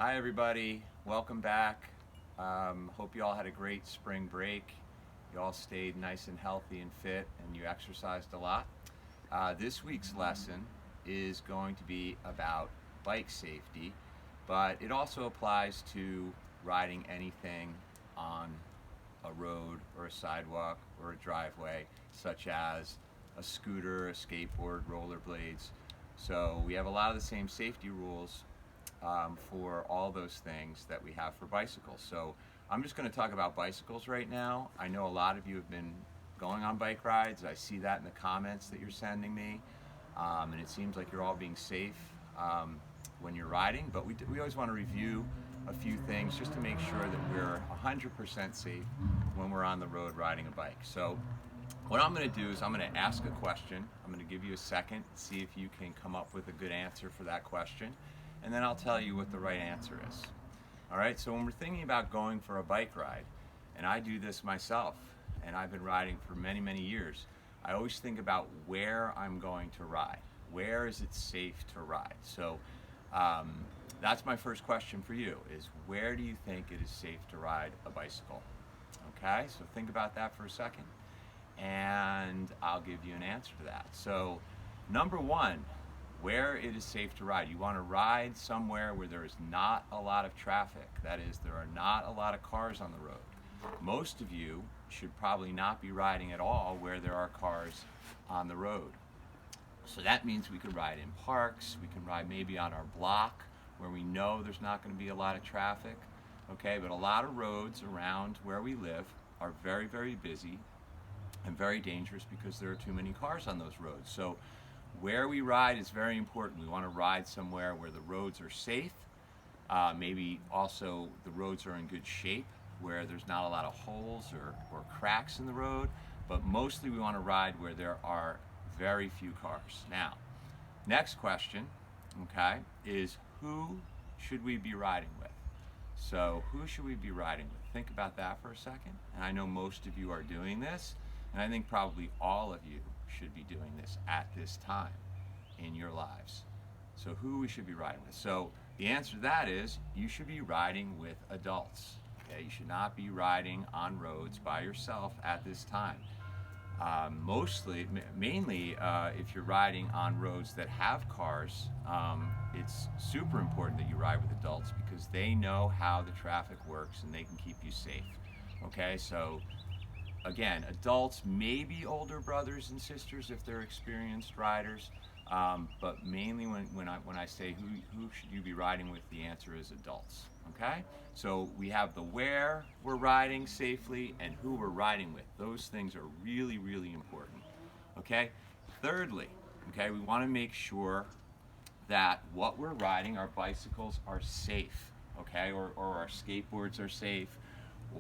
Hi everybody, welcome back. Hope you all had a great spring break. You all stayed nice and healthy and fit and you exercised a lot. This week's lesson is going to be about bike safety, but it also applies to riding anything on a road or a sidewalk or a driveway, such as a scooter, a skateboard, rollerblades. So we have a lot of the same safety rules for all those things that we have for bicycles. So I'm just going to talk about bicycles right now. I know a lot of you have been going on bike rides. I see that in the comments that you're sending me, and it seems like you're all being safe when you're riding, but we always want to review a few things just to make sure that we're 100% safe when we're on the road riding a bike. So what I'm going to do is I'm going to ask a question. I'm going to give you a second, see if you can come up with a good answer for that question, and then I'll tell you what the right answer is. All right, so when we're thinking about going for a bike ride, and I do this myself, and I've been riding for many, many years, I always think about where I'm going to ride. Where is it safe to ride? So that's my first question for you, is where do you think it is safe to ride a bicycle? Okay, so think about that for a second, and I'll give you an answer to that. So number one, where it is safe to ride. You want to ride somewhere where there is not a lot of traffic. That is, there are not a lot of cars on the road. Most of you should probably not be riding at all where there are cars on the road. So that means we could ride in parks, we can ride maybe on our block where we know there's not going to be a lot of traffic. Okay, but a lot of roads around where we live are very, very busy and very dangerous because there are too many cars on those roads. So where we ride is very important. We want to ride somewhere where the roads are safe, maybe also the roads are in good shape, where there's not a lot of holes or cracks in the road, but mostly we want to ride where there are very few cars. Now, next question, okay, is who should we be riding with? So who should we be riding with? Think about that for a second. And I know most of you are doing this, and I think probably all of you should be doing this at this time in your lives. So who we should be riding with? So the answer to that is you should be riding with adults. Okay, you should not be riding on roads by yourself at this time. Mainly, if you're riding on roads that have cars, it's super important that you ride with adults because they know how the traffic works and they can keep you safe. Okay, so again, adults, maybe older brothers and sisters if they're experienced riders, but mainly when I say who should you be riding with, the answer is adults. Okay, so we have the where we're riding safely and who we're riding with. Those things are really, really important. Okay, thirdly, okay, we want to make sure that what we're riding, our bicycles, are safe. Okay, or our skateboards are safe,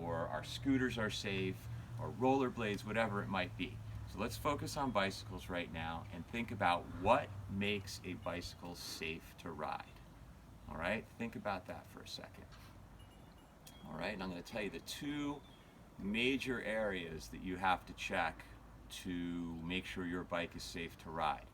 or our scooters are safe, or rollerblades, whatever it might be. So let's focus on bicycles right now and think about what makes a bicycle safe to ride. All right, think about that for a second. All right, and I'm going to tell you the two major areas that you have to check to make sure your bike is safe to ride.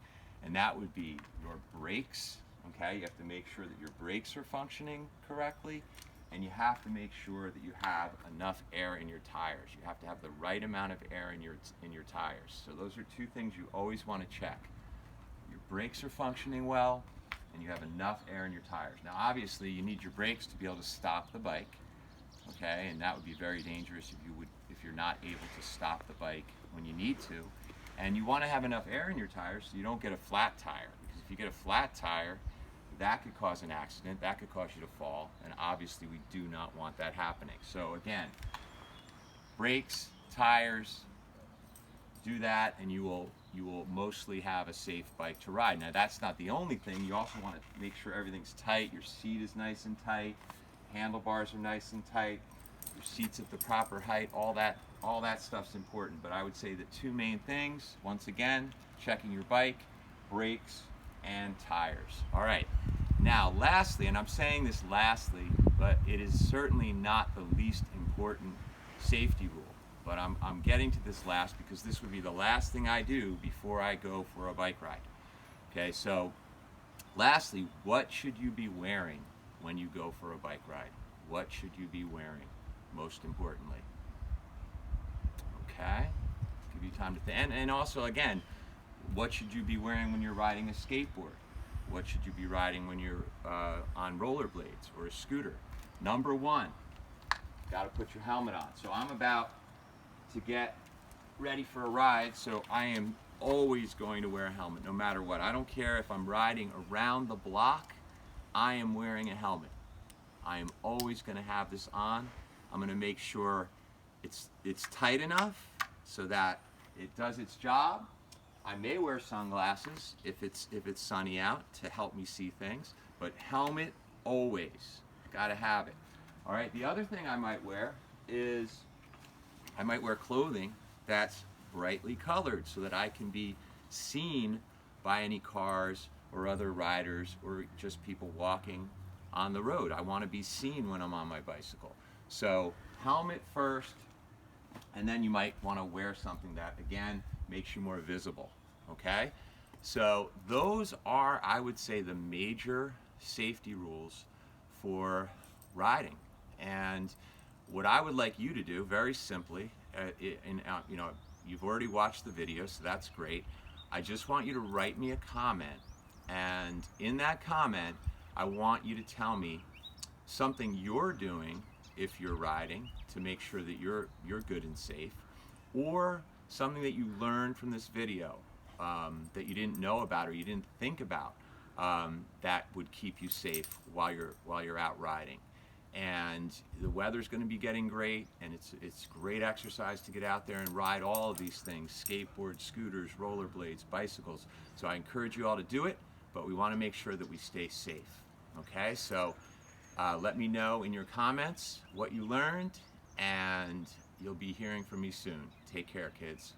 And that would be your brakes. Okay, you have to make sure that your brakes are functioning correctly, and you have to make sure that you have enough air in your tires. You have to have the right amount of air in your tires. So those are two things you always want to check. Your brakes are functioning well, and you have enough air in your tires. Now obviously you need your brakes to be able to stop the bike, okay, and that would be very dangerous if you're not able to stop the bike when you need to. And you want to have enough air in your tires so you don't get a flat tire, because if you get a flat tire, that could cause an accident, that could cause you to fall, and obviously we do not want that happening. So again, brakes, tires, do that and you will mostly have a safe bike to ride. Now that's not the only thing. You also want to make sure everything's tight, your seat is nice and tight, handlebars are nice and tight, your seat's at the proper height, all that stuff's important. But I would say the two main things, once again, checking your bike, brakes, and tires. All right, now lastly, and I'm saying this lastly, but it is certainly not the least important safety rule, but I'm getting to this last because this would be the last thing I do before I go for a bike ride. Okay, so lastly, what should you be wearing when you go for a bike ride? What should you be wearing, most importantly? Okay, give you time to think. And also, again, what should you be wearing when you're riding a skateboard? What should you be riding when you're on rollerblades or a scooter? Number one, got to put your helmet on. So I'm about to get ready for a ride, so I am always going to wear a helmet no matter what. I don't care if I'm riding around the block, I am wearing a helmet. I am always going to have this on. I'm going to make sure it's tight enough so that it does its job. I may wear sunglasses if it's sunny out to help me see things, but helmet always. Got to have it. All right, the other thing I might wear is I might wear clothing that's brightly colored so that I can be seen by any cars or other riders or just people walking on the road. I want to be seen when I'm on my bicycle. So helmet first, and then you might want to wear something that, again, makes you more visible, okay? So those are, I would say, the major safety rules for riding. And what I would like you to do, very simply, you know, you've already watched the video, so that's great. I just want you to write me a comment, and in that comment, I want you to tell me something you're doing if you're riding to make sure that you're good and safe, or something that you learned from this video that you didn't know about or you didn't think about that would keep you safe while you're out riding. And the weather's going to be getting great, and it's great exercise to get out there and ride all of these things: skateboards, scooters, rollerblades, bicycles. So I encourage you all to do it, but we want to make sure that we stay safe. Okay, so let me know in your comments what you learned, and you'll be hearing from me soon. Take care, kids.